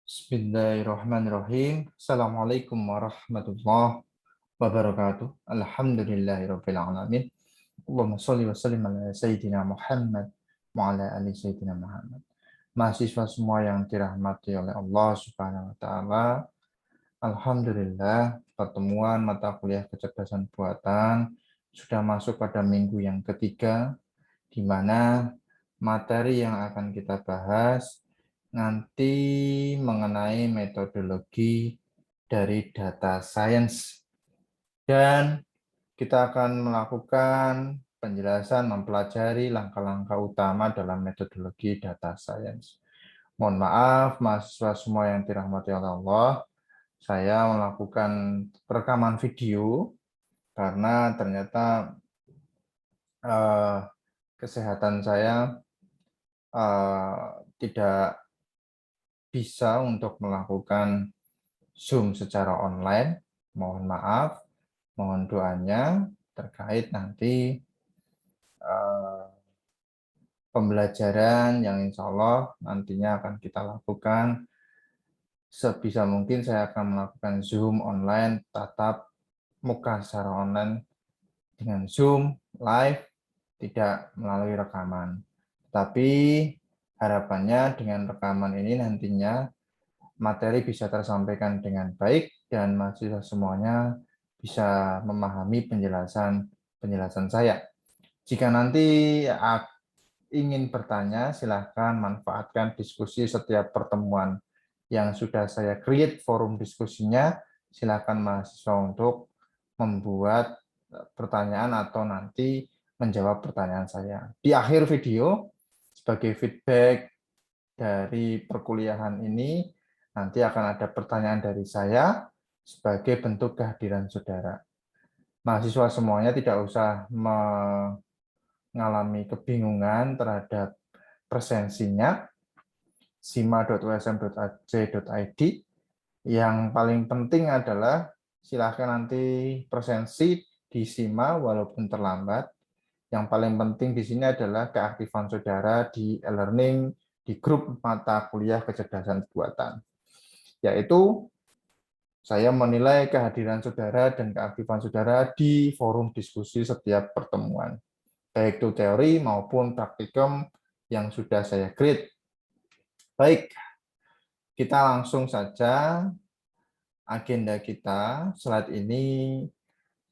Bismillahirrahmanirrahim. Assalamualaikum warahmatullahi wabarakatuh. Alhamdulillahirabbil alamin. Allahumma shalli wa sallim ala sayyidina Muhammad wa ala ali sayyidina Muhammad. Mahasiswa semua yang dirahmati oleh Allah Subhanahu wa taala. Alhamdulillah, pertemuan mata kuliah kecerdasan buatan sudah masuk pada minggu yang ketiga, di mana materi yang akan kita bahas nanti mengenai metodologi dari data science. Dan kita akan melakukan penjelasan mempelajari langkah-langkah utama dalam metodologi data science. Mohon maaf, mahasiswa semua yang dirahmati oleh Allah, saya melakukan rekaman video karena ternyata kesehatan saya tidak bisa untuk melakukan Zoom secara online. Mohon maaf, mohon doanya terkait nanti pembelajaran yang insya Allah nantinya akan kita lakukan. Sebisa mungkin saya akan melakukan Zoom online, tatap muka secara online dengan Zoom live, tidak melalui rekaman. Tapi harapannya dengan rekaman ini nantinya materi bisa tersampaikan dengan baik dan mahasiswa semuanya bisa memahami penjelasan saya. Jika nanti ingin bertanya, silahkan manfaatkan diskusi setiap pertemuan yang sudah saya create forum diskusinya. Silahkan mahasiswa untuk membuat pertanyaan atau nanti menjawab pertanyaan saya. Di akhir video, sebagai feedback dari perkuliahan ini, nanti akan ada pertanyaan dari saya sebagai bentuk kehadiran saudara. Mahasiswa semuanya tidak usah mengalami kebingungan terhadap presensinya, sima.usm.ac.id. Yang paling penting adalah silahkan nanti presensi di SIMA walaupun terlambat. Yang paling penting di sini adalah keaktifan saudara di e-learning di grup mata kuliah kecerdasan buatan. Yaitu saya menilai kehadiran saudara dan keaktifan saudara di forum diskusi setiap pertemuan, baik itu teori maupun praktikum yang sudah saya create. Baik, kita langsung saja agenda kita. Slide ini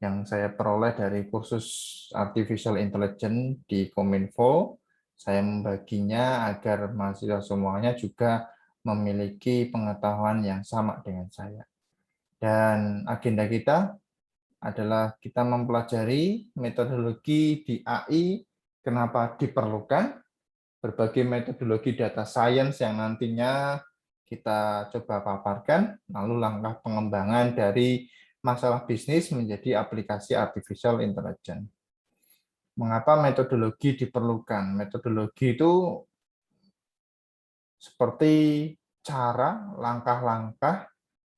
yang saya peroleh dari kursus Artificial Intelligence di Kominfo. Saya membaginya agar mahasiswa semuanya juga memiliki pengetahuan yang sama dengan saya. Dan agenda kita adalah kita mempelajari metodologi di AI, kenapa diperlukan, berbagai metodologi data science yang nantinya kita coba paparkan, lalu langkah pengembangan dari masalah bisnis menjadi aplikasi artificial intelligence. Mengapa metodologi diperlukan? Metodologi itu seperti cara, langkah-langkah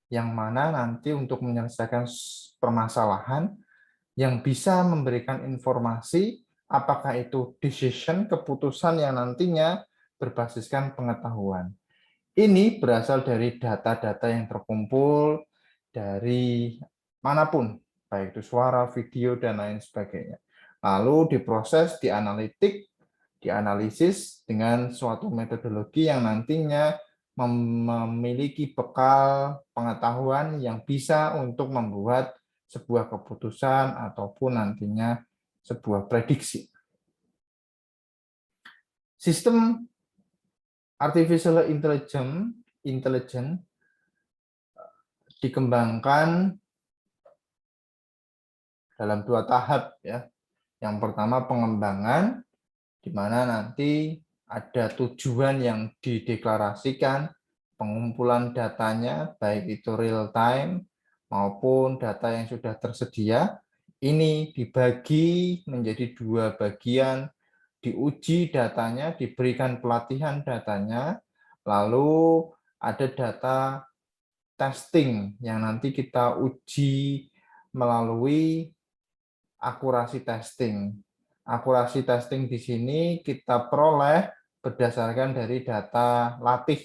yang mana nanti untuk menyelesaikan permasalahan yang bisa memberikan informasi apakah itu decision, keputusan yang nantinya berbasiskan pengetahuan. Ini berasal dari data-data yang terkumpul dari manapun, baik itu suara, video, dan lain sebagainya. Lalu diproses, dianalitik, dianalisis dengan suatu metodologi yang nantinya memiliki bekal pengetahuan yang bisa untuk membuat sebuah keputusan ataupun nantinya sebuah prediksi. Sistem artificial intelligence dikembangkan dalam 2 tahap ya. Yang pertama pengembangan, di mana nanti ada tujuan yang dideklarasikan, pengumpulan datanya baik itu real time maupun data yang sudah tersedia. Ini dibagi menjadi 2 bagian, diuji datanya, diberikan pelatihan datanya, lalu ada data testing yang nanti kita uji melalui akurasi testing. Akurasi testing di sini kita peroleh berdasarkan dari data latih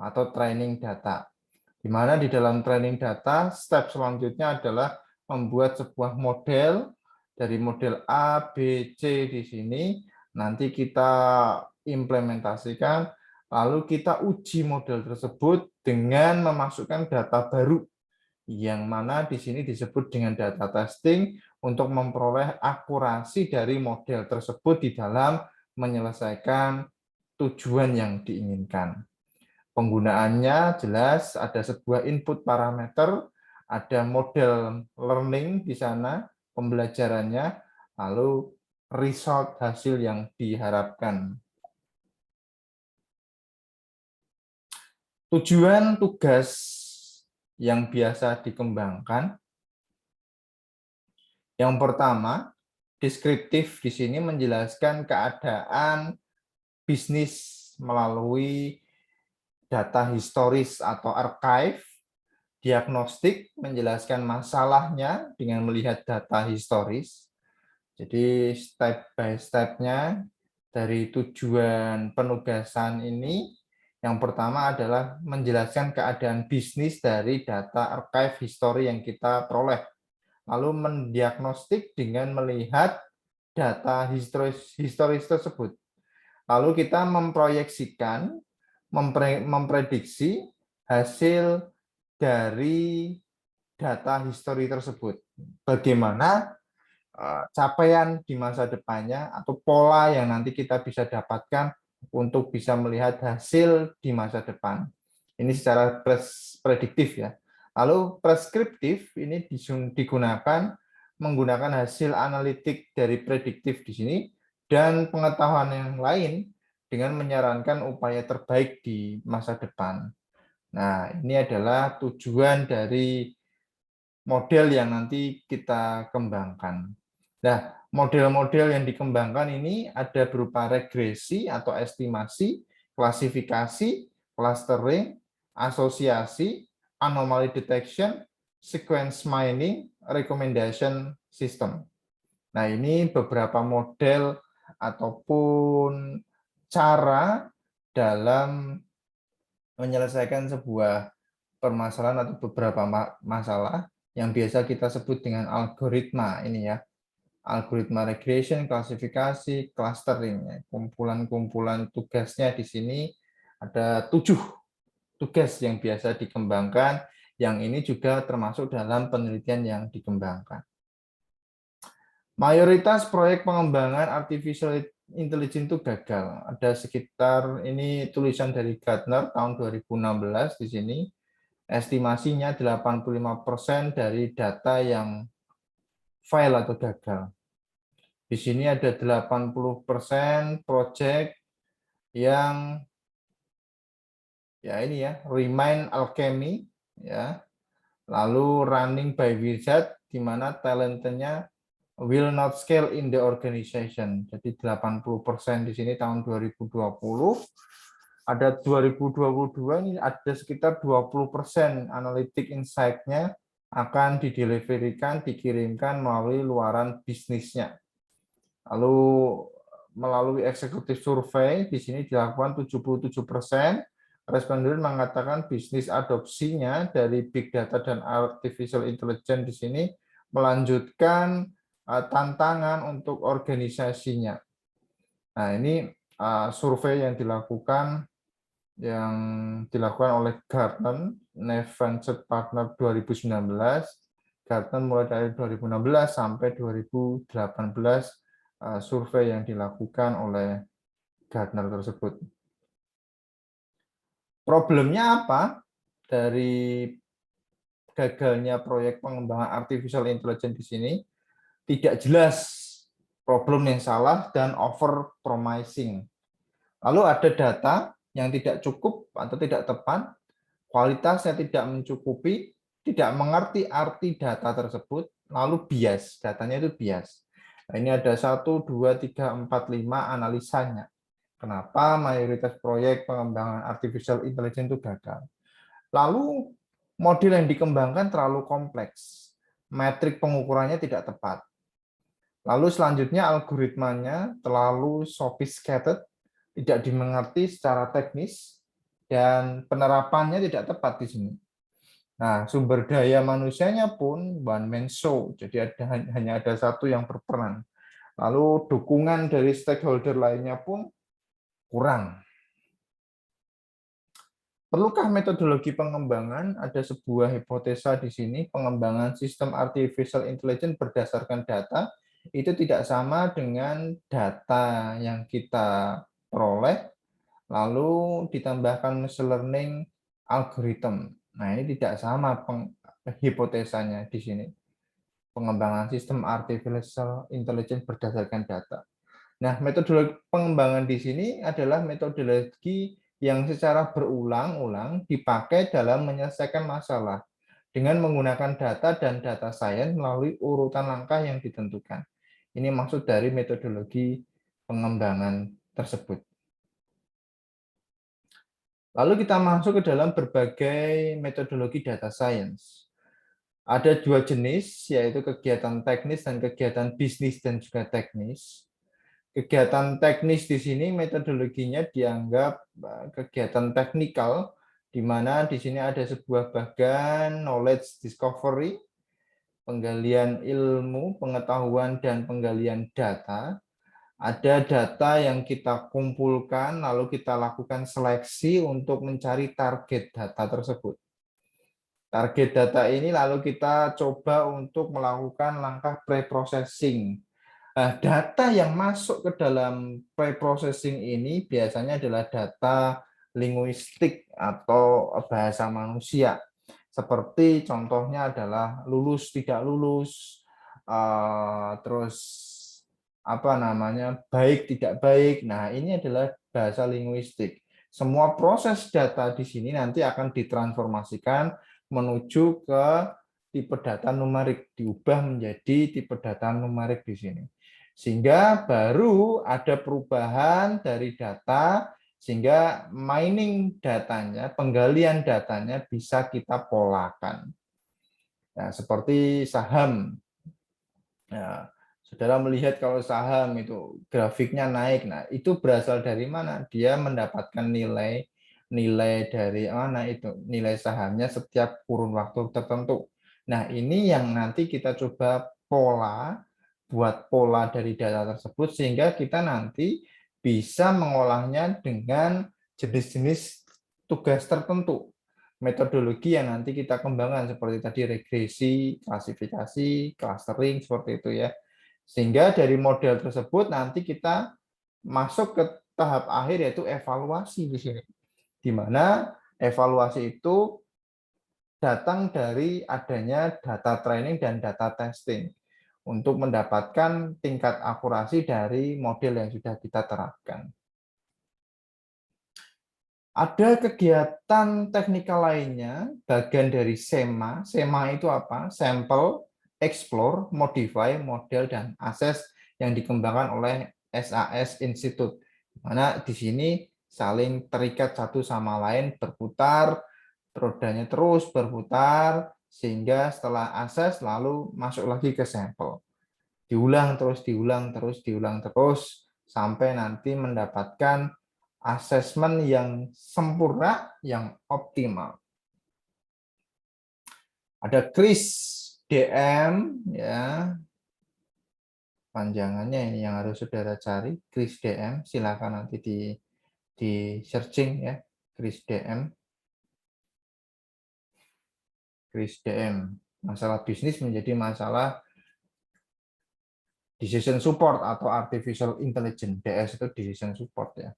atau training data. Di mana di dalam training data, step selanjutnya adalah membuat sebuah model dari model A, B, C di sini. Nanti kita implementasikan, lalu kita uji model tersebut dengan memasukkan data baru, yang mana di sini disebut dengan data testing untuk memperoleh akurasi dari model tersebut di dalam menyelesaikan tujuan yang diinginkan. Penggunaannya jelas ada sebuah input parameter, ada model learning di sana, pembelajarannya, lalu result hasil yang diharapkan. Tujuan tugas yang biasa dikembangkan. Yang pertama, deskriptif di sini menjelaskan keadaan bisnis melalui data historis atau archive. Diagnostik menjelaskan masalahnya dengan melihat data historis. Jadi step by step-nya dari tujuan penugasan ini, yang pertama adalah menjelaskan keadaan bisnis dari data archive history yang kita peroleh. Lalu mendiagnostik dengan melihat data historis tersebut. Lalu kita memproyeksikan, memprediksi hasil dari data histori tersebut. Bagaimana capaian di masa depannya atau pola yang nanti kita bisa dapatkan untuk bisa melihat hasil di masa depan. Ini secara prediktif ya. Lalu preskriptif ini digunakan menggunakan hasil analitik dari prediktif di sini dan pengetahuan yang lain dengan menyarankan upaya terbaik di masa depan. Nah, ini adalah tujuan dari model yang nanti kita kembangkan. Nah, model-model yang dikembangkan ini ada berupa regresi atau estimasi, klasifikasi, clustering, asosiasi, anomaly detection, sequence mining, recommendation system. Nah, ini beberapa model ataupun cara dalam menyelesaikan sebuah permasalahan atau beberapa masalah yang biasa kita sebut dengan algoritma ini ya. Algoritma regression, klasifikasi, clustering. Kumpulan-kumpulan tugasnya di sini ada 7 tugas yang biasa dikembangkan, yang ini juga termasuk dalam penelitian yang dikembangkan. Mayoritas proyek pengembangan artificial intelligence itu gagal. Ada sekitar, ini tulisan dari Gartner tahun 2016 di sini, estimasinya 85% dari data yang fail atau gagal. Di sini ada 80% proyek yang ya ini ya, remain alchemy ya. Lalu running by wizard di mana talentnya will not scale in the organization. Jadi 80% di sini tahun 2020. Ada 2022 ini ada sekitar 20% analytic insight-nya akan dideliverikan, dikirimkan melalui luaran bisnisnya. Lalu melalui eksekutif survei di sini dilakukan 77%. Responden mengatakan bisnis adopsinya dari big data dan artificial intelligence di sini melanjutkan tantangan untuk organisasinya. Nah, ini survei yang dilakukan oleh Gartner, Advanced Partner 2019. Gartner mulai dari 2016 sampai 2018 survei yang dilakukan oleh Gartner tersebut. Problemnya apa dari gagalnya proyek pengembangan artificial intelligence di sini? Tidak jelas problem yang salah dan over promising. Lalu ada data yang tidak cukup atau tidak tepat, kualitasnya tidak mencukupi, tidak mengerti arti data tersebut, lalu bias, datanya itu bias. Nah, ini ada 1, 2, 3, 4, 5 analisanya. Kenapa mayoritas proyek pengembangan artificial intelligence itu gagal. Lalu model yang dikembangkan terlalu kompleks, metrik pengukurannya tidak tepat. Lalu selanjutnya algoritmanya terlalu sophisticated, tidak dimengerti secara teknis, dan penerapannya tidak tepat di sini. Nah, sumber daya manusianya pun one man show, jadi hanya ada satu yang berperan. Lalu dukungan dari stakeholder lainnya pun kurang. Perlukah metodologi pengembangan? Ada sebuah hipotesa di sini, pengembangan sistem artificial intelligence berdasarkan data itu tidak sama dengan data yang kita peroleh, lalu ditambahkan machine learning algorithm. Nah, ini tidak sama hipotesanya di sini. Pengembangan sistem artificial intelligence berdasarkan data. Nah, metodologi pengembangan di sini adalah metodologi yang secara berulang-ulang dipakai dalam menyelesaikan masalah dengan menggunakan data dan data science melalui urutan langkah yang ditentukan. Ini maksud dari metodologi pengembangan tersebut. Lalu kita masuk ke dalam berbagai metodologi data science. Ada dua jenis, yaitu kegiatan teknis dan kegiatan bisnis dan juga teknis. Kegiatan teknis di sini metodologinya dianggap kegiatan teknikal, di mana di sini ada sebuah bagian knowledge discovery, penggalian ilmu, pengetahuan, dan penggalian data. Ada data yang kita kumpulkan, lalu kita lakukan seleksi untuk mencari target data tersebut. Target data ini lalu kita coba untuk melakukan langkah pre-processing. Nah, data yang masuk ke dalam pre-processing ini biasanya adalah data linguistik atau bahasa manusia. Seperti contohnya adalah lulus tidak lulus, terus apa namanya, baik tidak baik. Nah, ini adalah bahasa linguistik. Semua proses data di sini nanti akan ditransformasikan menuju ke tipe data numerik, diubah menjadi tipe data numerik di sini. Sehingga baru ada perubahan dari data, sehingga mining datanya, penggalian datanya bisa kita polakan. Nah, seperti saham. Nah, saudara melihat kalau saham itu grafiknya naik, nah itu berasal dari mana? Dia mendapatkan nilai dari mana itu? Nilai sahamnya setiap kurun waktu tertentu. Nah, ini yang nanti kita coba buat pola dari data tersebut sehingga kita nanti bisa mengolahnya dengan jenis-jenis tugas tertentu. Metodologi yang nanti kita kembangkan seperti tadi regresi, klasifikasi, clustering seperti itu ya. Sehingga dari model tersebut nanti kita masuk ke tahap akhir yaitu evaluasi di sini. Di mana evaluasi itu datang dari adanya data training dan data testing untuk mendapatkan tingkat akurasi dari model yang sudah kita terapkan. Ada kegiatan teknikal lainnya, bagian dari SEMA. SEMA itu apa? Sampel, Explore, Modify, Model, dan Assess yang dikembangkan oleh SAS Institute. Mana di sini saling terikat satu sama lain, berputar, rodanya terus berputar, sehingga setelah assess lalu masuk lagi ke sampel. Diulang terus, diulang terus, diulang terus, sampai nanti mendapatkan asesmen yang sempurna, yang optimal. Ada KRIS DM, ya, panjangannya ini yang harus saudara cari, KRIS DM, silakan nanti di searching ya, KRIS DM. KRIS DM, masalah bisnis menjadi masalah decision support atau artificial intelligence, DS itu decision support ya.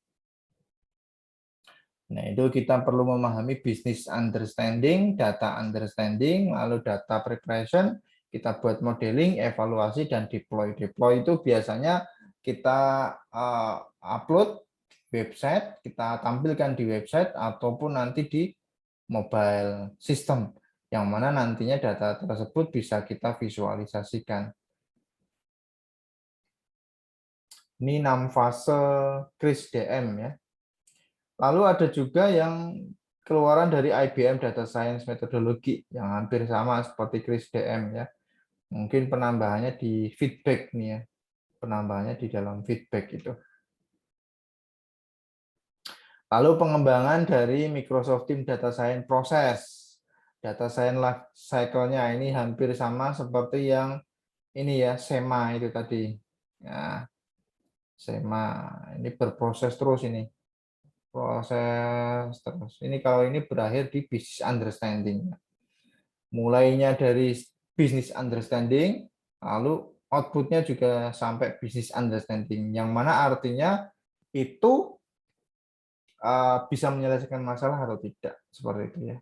Nah, itu kita perlu memahami business understanding, data understanding, lalu data preparation, kita buat modeling, evaluasi, dan deploy. Deploy itu biasanya kita upload website, kita tampilkan di website, ataupun nanti di mobile system, yang mana nantinya data tersebut bisa kita visualisasikan. Ini 6 fase KRIS DM ya. Lalu ada juga yang keluaran dari IBM Data Science Methodology yang hampir sama seperti KRIS DM ya. Mungkin penambahannya di feedback nih ya. Penambahannya di dalam feedback itu. Lalu pengembangan dari Microsoft Team Data Science Process. Data Science life cycle-nya ini hampir sama seperti yang ini ya, SEMA itu tadi. Ya, SEMA ini berproses terus ini. Proses terus. Ini kalau ini berakhir di business understanding. Mulainya dari business understanding, lalu outputnya juga sampai business understanding. Yang mana artinya itu bisa menyelesaikan masalah atau tidak. Seperti itu ya.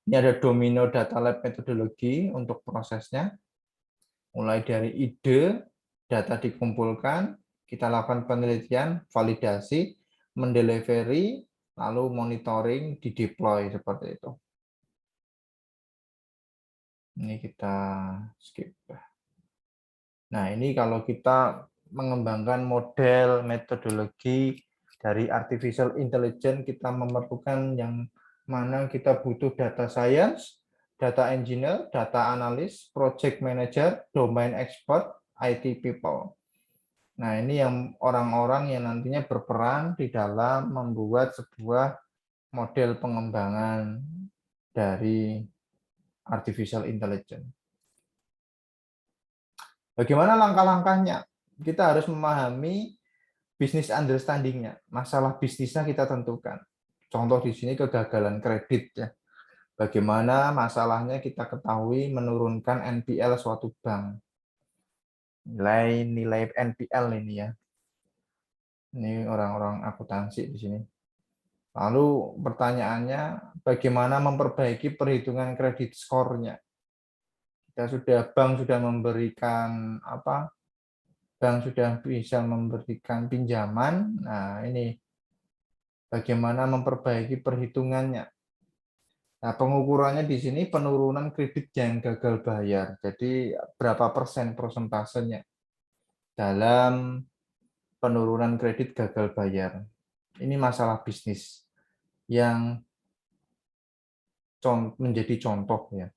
Ini ada domino data lab metodologi untuk prosesnya. Mulai dari ide, data dikumpulkan, kita lakukan penelitian, validasi, mendelivery, lalu monitoring, dideploy seperti itu. Ini kita skip. Nah, ini kalau kita mengembangkan model metodologi dari artificial intelligence, kita memerlukan yang mana kita butuh data science, data engineer, data analyst, project manager, domain expert, IT people. Nah, ini yang orang-orang yang nantinya berperan di dalam membuat sebuah model pengembangan dari artificial intelligence. Bagaimana langkah-langkahnya? Kita harus memahami bisnis understanding-nya. Masalah bisnisnya kita tentukan. Contoh di sini kegagalan kredit ya. Bagaimana masalahnya kita ketahui menurunkan NPL suatu bank. Nilai NPL ini ya. Ini orang-orang akuntansi di sini. Lalu pertanyaannya, bagaimana memperbaiki perhitungan kredit skornya? Bank sudah memberikan apa? Bank sudah bisa memberikan pinjaman. Nah, ini bagaimana memperbaiki perhitungannya. Nah, pengukurannya di sini penurunan kredit yang gagal bayar. Jadi berapa persen prosentasenya dalam penurunan kredit gagal bayar. Ini masalah bisnis yang menjadi contoh ya.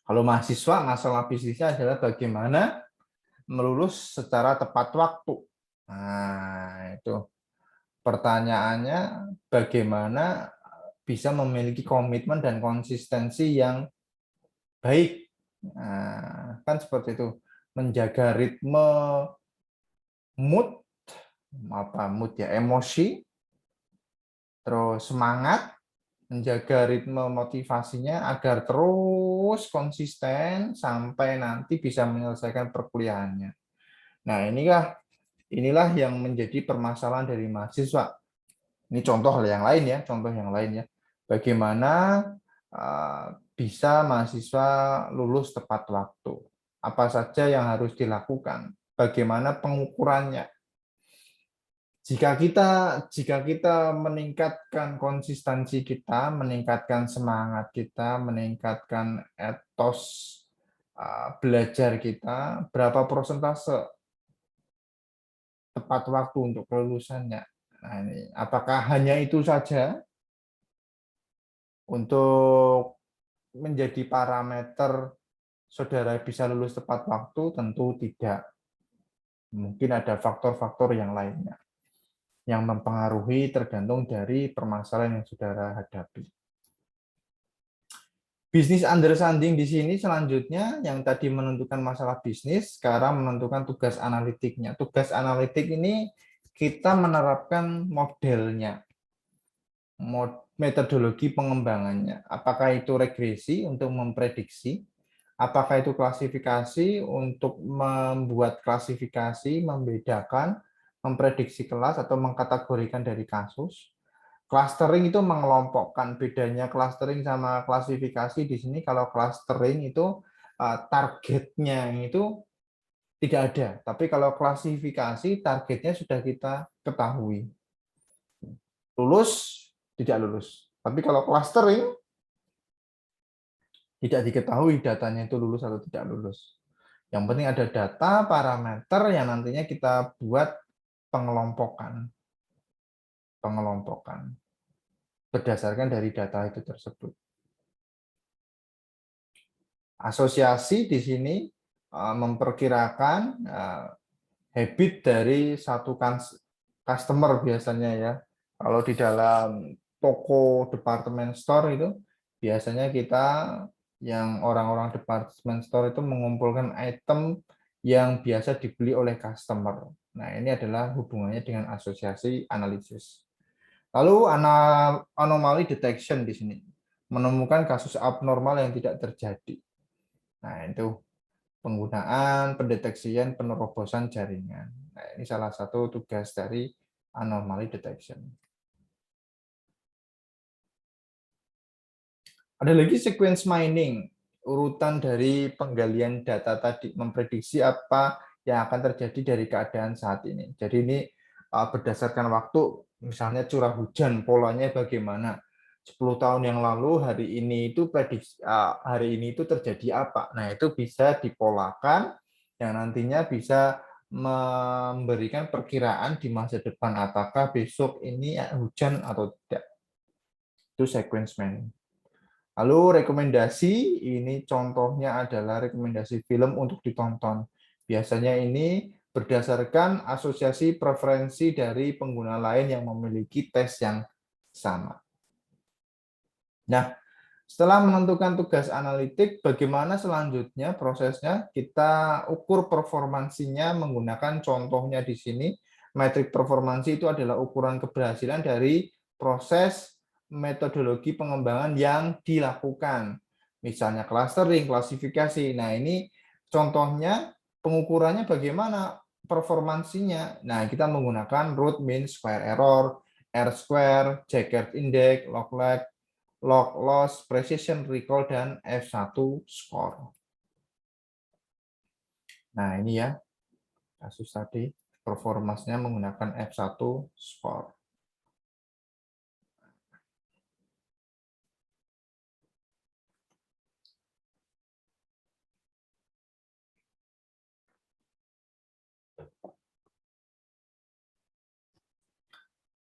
Kalau mahasiswa, masalah bisnisnya adalah bagaimana melulus secara tepat waktu. Nah, itu pertanyaannya bagaimana bisa memiliki komitmen dan konsistensi yang baik. Nah, kan seperti itu. Menjaga ritme mood ya, emosi, terus semangat, menjaga ritme motivasinya agar terus konsisten sampai nanti bisa menyelesaikan perkuliahannya. Nah, inilah yang menjadi permasalahan dari mahasiswa. Ini contoh yang lain ya, contoh yang lain ya. Bagaimana bisa mahasiswa lulus tepat waktu? Apa saja yang harus dilakukan? Bagaimana pengukurannya? Jika kita meningkatkan konsistensi kita, meningkatkan semangat kita, meningkatkan etos belajar kita, berapa persentase tepat waktu untuk kelulusannya? Nah, ini apakah hanya itu saja untuk menjadi parameter saudara bisa lulus tepat waktu? Tentu tidak. Mungkin ada faktor-faktor yang lainnya yang mempengaruhi tergantung dari permasalahan yang saudara hadapi. Bisnis understanding di sini selanjutnya yang tadi menentukan masalah bisnis, sekarang menentukan tugas analitiknya. Tugas analitik ini kita menerapkan modelnya, metodologi pengembangannya. Apakah itu regresi untuk memprediksi, apakah itu klasifikasi untuk membuat klasifikasi, membedakan, memprediksi kelas atau mengkategorikan dari kasus. Clustering itu mengelompokkan. Bedanya clustering sama klasifikasi di sini, kalau clustering itu targetnya itu tidak ada. Tapi kalau klasifikasi targetnya sudah kita ketahui. Lulus, tidak lulus. Tapi kalau clustering tidak diketahui datanya itu lulus atau tidak lulus. Yang penting ada data, parameter yang nantinya kita buat pengelompokan. Pengelompokan berdasarkan dari data itu tersebut. Asosiasi di sini memperkirakan habit dari satu customer biasanya ya. Kalau di dalam toko department store itu biasanya kita yang orang-orang department store itu mengumpulkan item yang biasa dibeli oleh customer. Nah, ini adalah hubungannya dengan asosiasi analisis. Lalu anomali detection di sini menemukan kasus abnormal yang tidak terjadi. Nah, itu penggunaan, pendeteksian, penerobosan jaringan. Nah, ini salah satu tugas dari anomaly detection. Ada lagi sequence mining, urutan dari penggalian data tadi, memprediksi apa yang akan terjadi dari keadaan saat ini. Jadi ini berdasarkan waktu, misalnya curah hujan, polanya bagaimana. 10 tahun yang lalu hari ini itu prediksi hari ini itu terjadi apa. Nah, itu bisa dipolakan yang nantinya bisa memberikan perkiraan di masa depan apakah besok ini hujan atau tidak. Itu sequence mining. Lalu rekomendasi, ini contohnya adalah rekomendasi film untuk ditonton. Biasanya ini berdasarkan asosiasi preferensi dari pengguna lain yang memiliki tes yang sama. Nah, setelah menentukan tugas analitik, bagaimana selanjutnya prosesnya? Kita ukur performansinya menggunakan contohnya di sini. Metrik performansi itu adalah ukuran keberhasilan dari proses metodologi pengembangan yang dilakukan. Misalnya clustering, klasifikasi. Nah, ini contohnya pengukurannya bagaimana performansinya. Nah, kita menggunakan root mean square error, R square, Jagged index, log-lag, log loss, precision recall, dan F1 score. Nah, ini ya kasus tadi performanya menggunakan F1 score.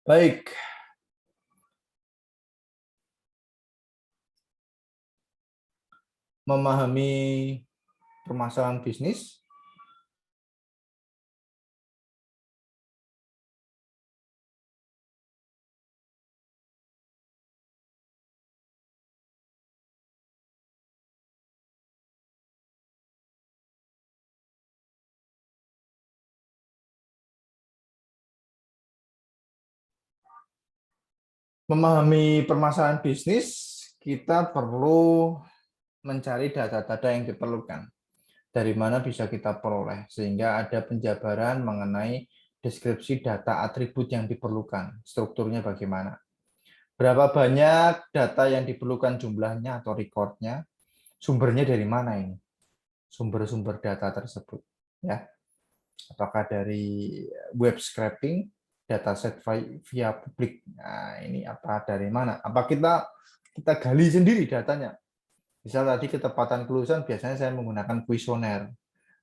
Baik. Memahami permasalahan bisnis. Memahami permasalahan bisnis, kita perlu mencari data-data yang diperlukan. Dari mana bisa kita peroleh, sehingga ada penjabaran mengenai deskripsi data atribut yang diperlukan, strukturnya bagaimana. Berapa banyak data yang diperlukan jumlahnya atau recordnya, sumbernya dari mana ini? Sumber-sumber data tersebut. Ya, apakah dari web scraping, dataset via publik. Nah, ini apa dari mana? Apa kita gali sendiri datanya? Misal tadi ketepatan kelulusan biasanya saya menggunakan kuesioner,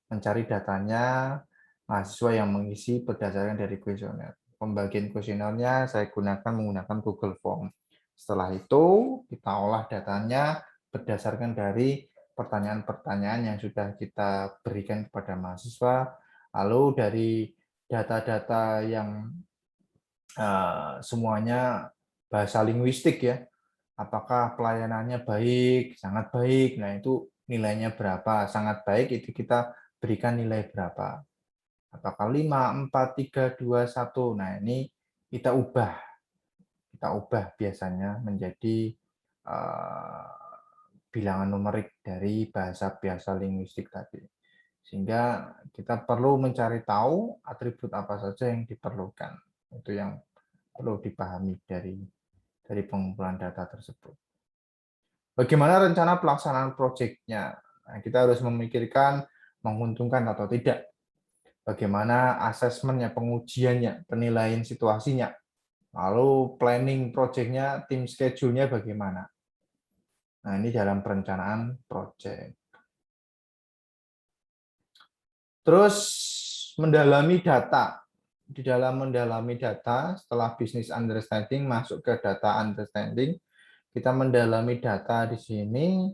mencari datanya mahasiswa yang mengisi berdasarkan dari kuesioner. Pembagian kuesionernya saya menggunakan Google Form. Setelah itu kita olah datanya berdasarkan dari pertanyaan-pertanyaan yang sudah kita berikan kepada mahasiswa. Lalu dari data-data yang semuanya bahasa linguistik ya, apakah pelayanannya baik, sangat baik, nah itu nilainya berapa, sangat baik itu kita berikan nilai berapa. Apakah 5, 4, 3, 2, 1. Nah, ini kita ubah biasanya menjadi bilangan numerik dari bahasa linguistik tadi. Sehingga kita perlu mencari tahu atribut apa saja yang diperlukan. Itu yang perlu dipahami dari pengumpulan data tersebut. Bagaimana rencana pelaksanaan proyeknya? Nah, kita harus memikirkan menguntungkan atau tidak. Bagaimana asesmennya, pengujiannya, penilaian situasinya, lalu planning proyeknya, tim schedule-nya bagaimana. Nah, ini dalam perencanaan proyek. Terus mendalami data. Di dalam mendalami data, setelah business understanding masuk ke data understanding, kita mendalami data di sini,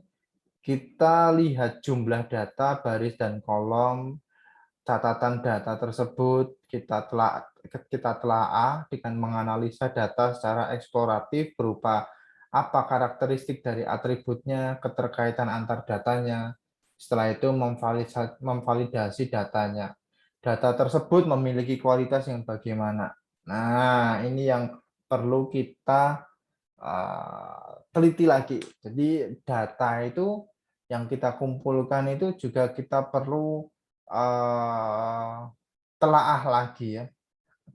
kita lihat jumlah data, baris dan kolom, catatan data tersebut kita telaah dengan menganalisa data secara eksploratif berupa apa karakteristik dari atributnya, keterkaitan antar datanya. Setelah itu memvalidasi datanya. Data tersebut memiliki kualitas yang bagaimana. Nah, ini yang perlu kita teliti lagi. Jadi data itu yang kita kumpulkan itu juga kita perlu telaah lagi ya,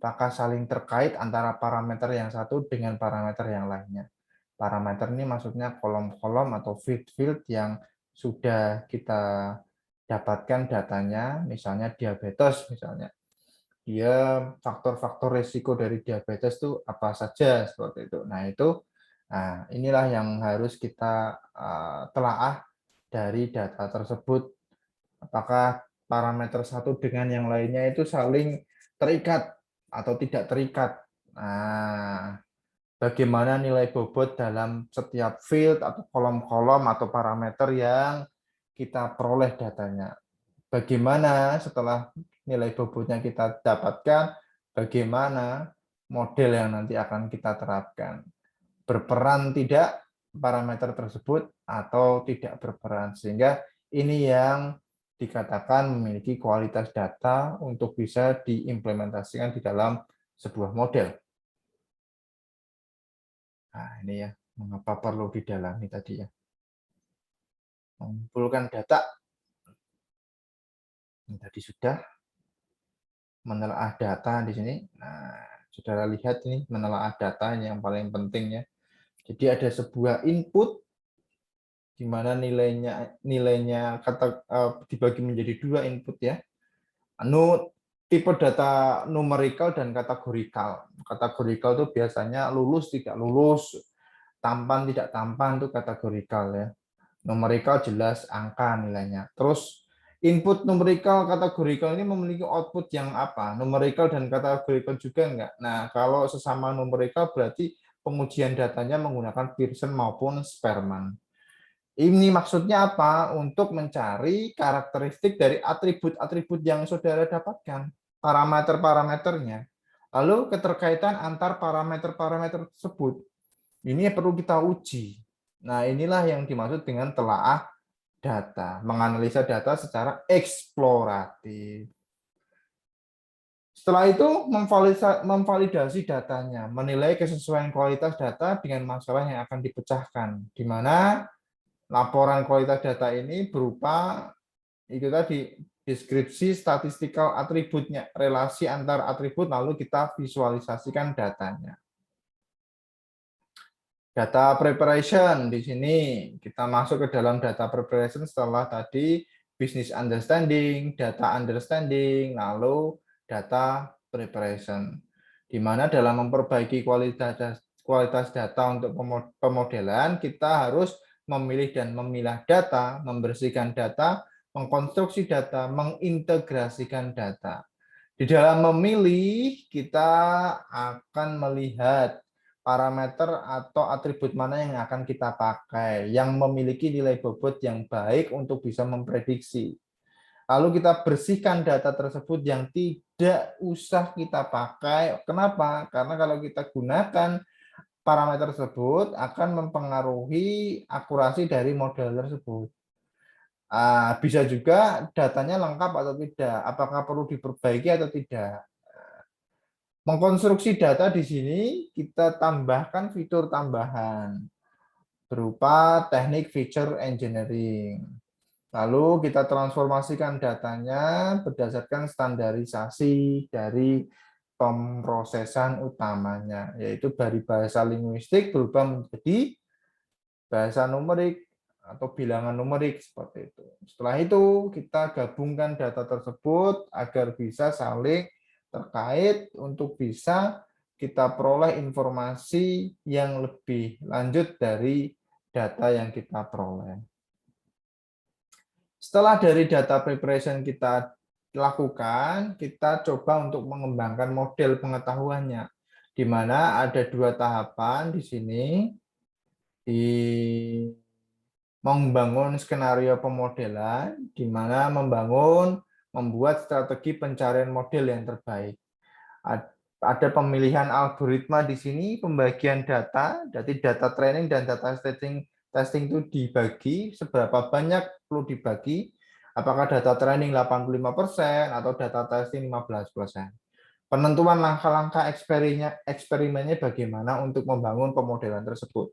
apakah saling terkait antara parameter yang satu dengan parameter yang lainnya. Parameter ini maksudnya kolom-kolom atau field-field yang sudah kita dapatkan datanya, misalnya diabetes misalnya. Dia faktor-faktor risiko dari diabetes itu apa saja seperti itu. Nah, inilah yang harus kita telaah dari data tersebut. Apakah parameter satu dengan yang lainnya itu saling terikat atau tidak terikat. Nah, bagaimana nilai bobot dalam setiap field atau kolom-kolom atau parameter yang kita peroleh datanya. Bagaimana setelah nilai bobotnya kita dapatkan, bagaimana model yang nanti akan kita terapkan. Berperan tidak parameter tersebut atau tidak berperan. Sehingga ini yang dikatakan memiliki kualitas data untuk bisa diimplementasikan di dalam sebuah model. Nah, ini ya, mengapa perlu didalami tadi ya. Mengumpulkan data, ini tadi sudah, menelaah data di sini. Nah, saudara lihat ini menelaah data ini yang paling penting ya. Jadi ada sebuah input di mana nilainya dibagi menjadi dua input ya. Tipe data numerikal dan kategorikal. Kategorikal itu biasanya lulus tidak lulus, tampan tidak tampan itu kategorikal ya. Numerikal jelas angka nilainya. Terus input numerikal kategorikal ini memiliki output yang apa? Numerikal dan kategorikal juga enggak. Nah, kalau sesama numerikal berarti pengujian datanya menggunakan Pearson maupun Spearman. Ini maksudnya apa? Untuk mencari karakteristik dari atribut-atribut yang saudara dapatkan, parameter-parameternya. Lalu keterkaitan antar parameter-parameter tersebut. Ini perlu kita uji. Nah, inilah yang dimaksud dengan telaah data, menganalisa data secara eksploratif. Setelah itu memvalidasi datanya, menilai kesesuaian kualitas data dengan masalah yang akan dipecahkan, di mana laporan kualitas data ini berupa itu tadi deskripsi statistikal atributnya, relasi antar atribut, lalu kita visualisasikan datanya. Data preparation di sini kita masuk ke dalam data preparation setelah tadi business understanding, data understanding, lalu data preparation. Di mana dalam memperbaiki kualitas data untuk pemodelan kita harus memilih dan memilah data, membersihkan data, mengkonstruksi data, mengintegrasikan data. Di dalam memilih kita akan melihat parameter atau atribut mana yang akan kita pakai, yang memiliki nilai bobot yang baik untuk bisa memprediksi. Lalu kita bersihkan data tersebut yang tidak usah kita pakai. Kenapa? Karena kalau kita gunakan parameter tersebut akan mempengaruhi akurasi dari model tersebut. Bisa juga datanya lengkap atau tidak, apakah perlu diperbaiki atau tidak. Mengkonstruksi data di sini kita tambahkan fitur tambahan berupa teknik feature engineering. Lalu kita transformasikan datanya berdasarkan standarisasi dari pemrosesan utamanya, yaitu dari bahasa linguistik berubah menjadi bahasa numerik atau bilangan numerik seperti itu. Setelah itu kita gabungkan data tersebut agar bisa saling terkait untuk bisa kita peroleh informasi yang lebih lanjut dari data yang kita peroleh. Setelah dari data preparation kita lakukan, kita coba untuk mengembangkan model pengetahuannya, di mana ada dua tahapan di sini, di membangun skenario pemodelan, di mana membangun membuat strategi pencarian model yang terbaik. Ada pemilihan algoritma di sini, pembagian data, jadi data training dan data testing itu dibagi, seberapa banyak perlu dibagi, apakah data training 85% atau data testing 15%. Penentuan langkah-langkah eksperimennya bagaimana untuk membangun pemodelan tersebut.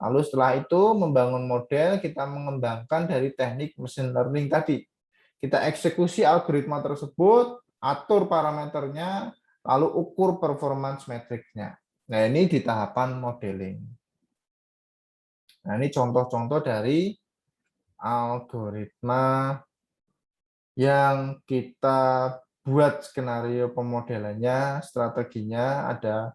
Lalu setelah itu membangun model, kita mengembangkan dari teknik machine learning tadi. Kita eksekusi algoritma tersebut, atur parameternya, lalu ukur performance metrics-nya. Nah, ini di tahapan modeling. Nah, ini contoh-contoh dari algoritma yang kita buat skenario pemodelannya, strateginya ada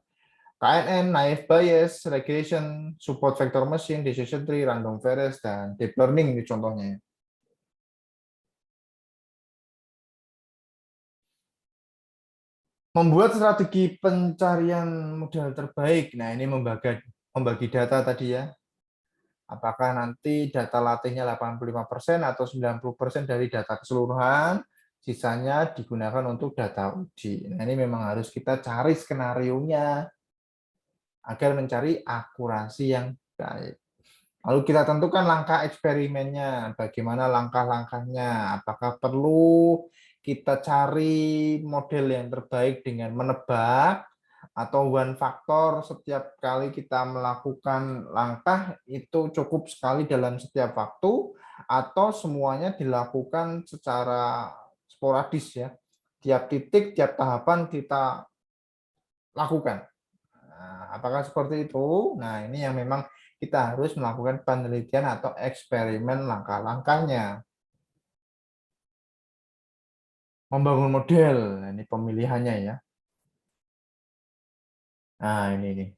KNN, naive Bayes, regression, support vector machine, decision tree, random forest, dan deep learning ini contohnya. Membuat strategi pencarian model terbaik. Nah, ini membagi data tadi ya. Apakah nanti data latihnya 85% atau 90% dari data keseluruhan, sisanya digunakan untuk data uji. Nah, ini memang harus kita cari skenario-nya agar mencari akurasi yang baik. Lalu kita tentukan langkah eksperimennya, bagaimana langkah-langkahnya, apakah perlu kita cari model yang terbaik dengan menebak, atau one faktor setiap kali kita melakukan langkah itu cukup sekali dalam setiap waktu, atau semuanya dilakukan secara sporadis ya, tiap titik, tiap tahapan kita lakukan. Nah, apakah seperti itu? Nah, ini yang memang kita harus melakukan penelitian atau eksperimen langkah-langkahnya. Membangun model, nah, ini pemilihannya ya. Nah, ini nih.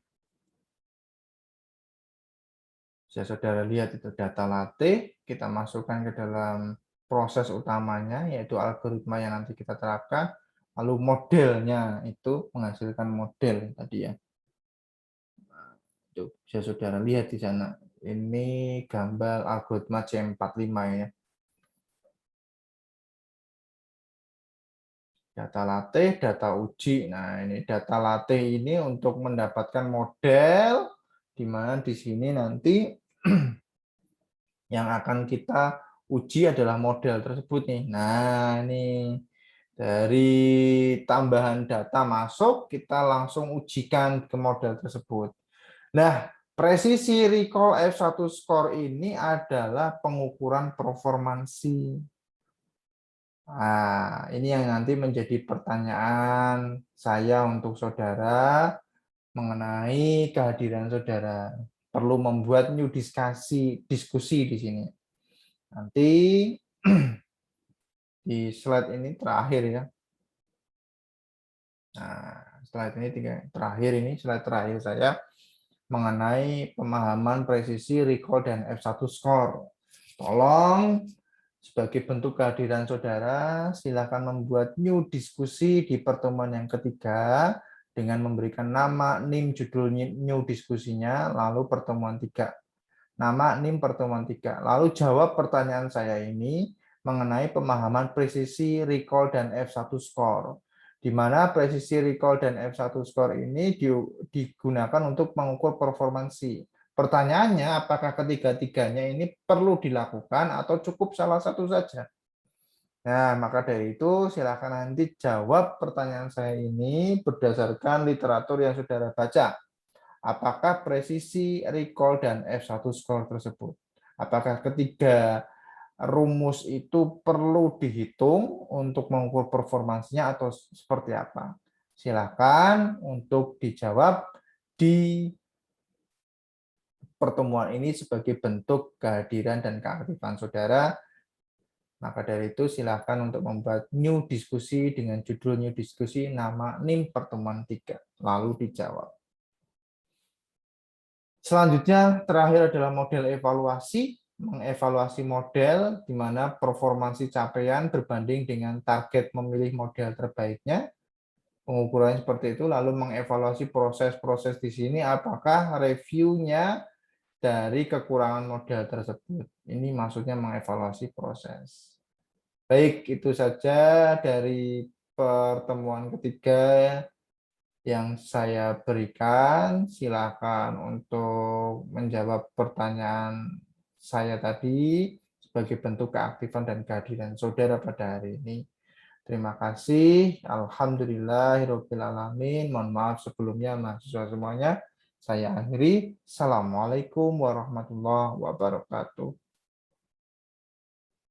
Bisa saudara lihat itu data latih, kita masukkan ke dalam proses utamanya, yaitu algoritma yang nanti kita terapkan, lalu modelnya itu menghasilkan model tadi ya. Itu bisa saudara lihat di sana. Ini gambar algoritma C45 ya. Data latih, data uji. Nah, ini data latih ini untuk mendapatkan model, di mana di sini nanti yang akan kita uji adalah model tersebut nih. Nah, ini dari tambahan data masuk, kita langsung ujikan ke model tersebut. Nah, presisi recall F1 score ini adalah pengukuran performansi. Nah, ini yang nanti menjadi pertanyaan saya untuk saudara mengenai kehadiran saudara. Perlu membuat new diskusi di sini. Nanti di slide ini terakhir ya. Nah, slide ini terakhir ini, slide terakhir saya mengenai pemahaman presisi recall dan F1 score. Tolong sebagai bentuk kehadiran saudara, silakan membuat new diskusi di pertemuan yang ketiga dengan memberikan nama, NIM, judul new diskusinya, lalu pertemuan 3. Nama, NIM, pertemuan 3. Lalu jawab pertanyaan saya ini mengenai pemahaman presisi, recall, dan F1 score. Di mana presisi, recall, dan F1 score ini digunakan untuk mengukur performansi. Pertanyaannya, apakah ketiga-tiganya ini perlu dilakukan atau cukup salah satu saja? Nah, maka dari itu silakan nanti jawab pertanyaan saya ini berdasarkan literatur yang saudara baca. Apakah presisi, recall, dan F1 score tersebut? Apakah ketiga rumus itu perlu dihitung untuk mengukur performansinya atau seperti apa? Silakan untuk dijawab di pertemuan ini sebagai bentuk kehadiran dan keaktifan saudara. Maka dari itu silakan untuk membuat new diskusi dengan judul new diskusi, nama, NIM, pertemuan 3. Lalu dijawab. Selanjutnya terakhir adalah model evaluasi. Mengevaluasi model di mana performansi capaian berbanding dengan target memilih model terbaiknya. Pengukurannya seperti itu, lalu mengevaluasi proses-proses di sini apakah reviewnya dari kekurangan model tersebut. Ini maksudnya mengevaluasi proses. Baik, itu saja dari pertemuan ketiga yang saya berikan. Silakan untuk menjawab pertanyaan saya tadi sebagai bentuk keaktifan dan kehadiran saudara pada hari ini. Terima kasih. Alhamdulillahirabbil alamin. Mohon maaf sebelumnya mahasiswa semuanya. Saya akhiri. Assalamualaikum warahmatullahi wabarakatuh.